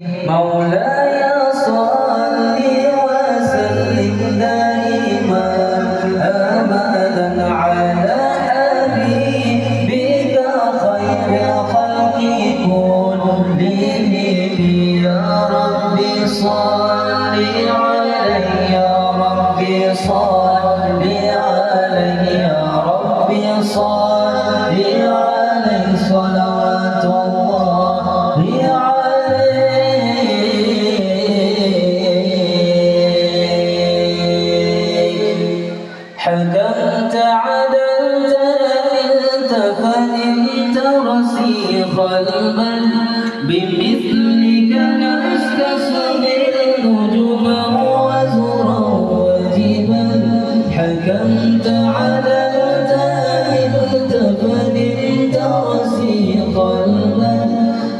مولاي صل وسلم دائما أبدا على حبيبك خير خلق كلهم يا ربي صل عليه يا ربي صل عليه يا ربي صل عليه صلوات الله حكمت عدلت عملت فنمت رسيخ البل بمثلك نستسمي النجوم وزرا وجبا حكمت عدلت عملت فنمت رسيخ البل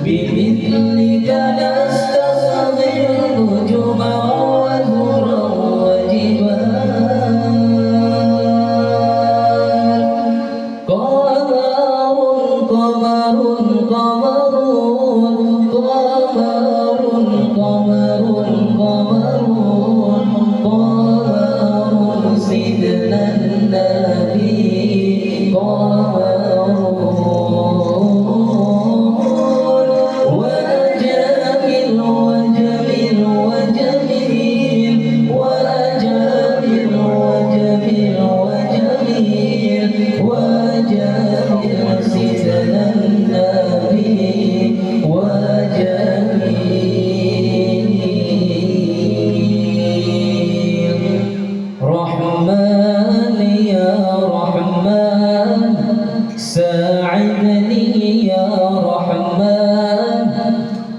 بمثلك نستسمي النجوم وزرا وجبا سيدنا النبي وجميل وجميل وجميل وجميل وجميل وجميل وجميل سيدنا النبي وجميل رحمن يا رحمن ساعدني يا رحمن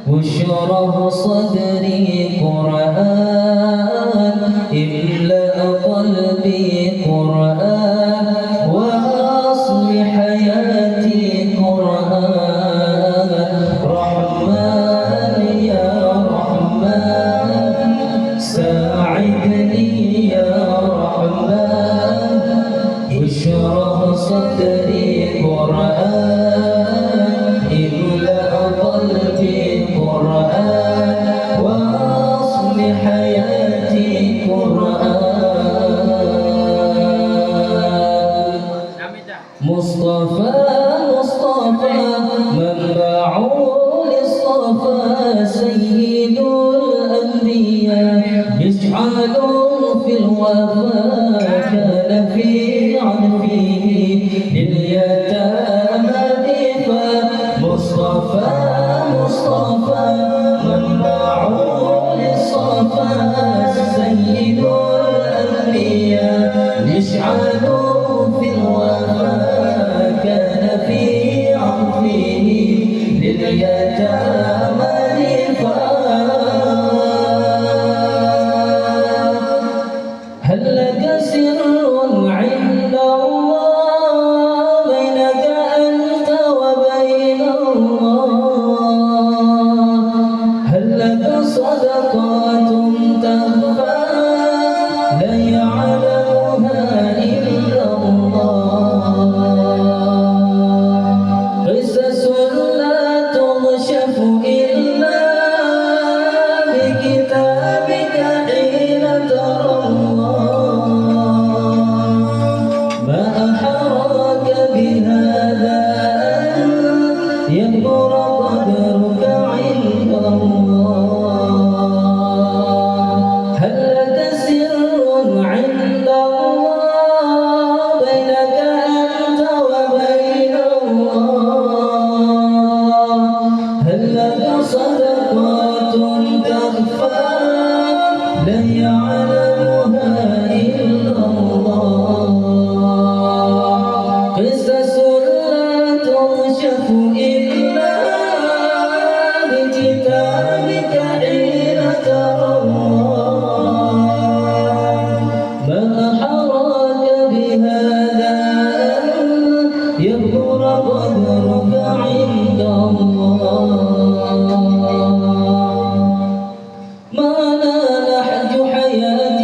واشرح صدري قرآن املأ قلبي قرآن واصلح حياتي قرآن رحمن يا رحمن ساعدني يا رحمن واشرح صدري قرآن املأ قلبي قرآن واصلح حياتي قرآن مصطفى مصطفى منبع للصفا سيد الأنبياء يجعل في الوفاء كان في عرفه لليتامى دفا مصطفى مصطفى منبع للصفا سيد الأنبياء يجعل في الوفاء كان في عرفه لليتامى دفا هل لك سر عند الله بينك أنت وبين الله هل لك صدقات تخفى لا يعلمها إلا الله قصص لا تغشف إلا بكتابك حين ترى ما أحراك بهذا أن يكبر قدرك عند الله هل لك سر عند الله بينك أنت وبين الله هل لك صدقات تخفى لا يعلمها إلا الله قصص لا تغشف إلا بكتابك حين ترى الله ما أحراك بهذا أن يكبر قدرك عند الله ما لا نحج حياتك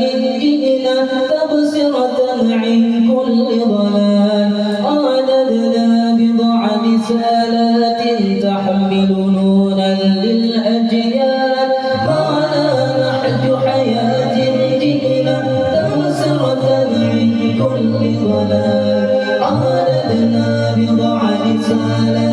أردنا بضع رسالة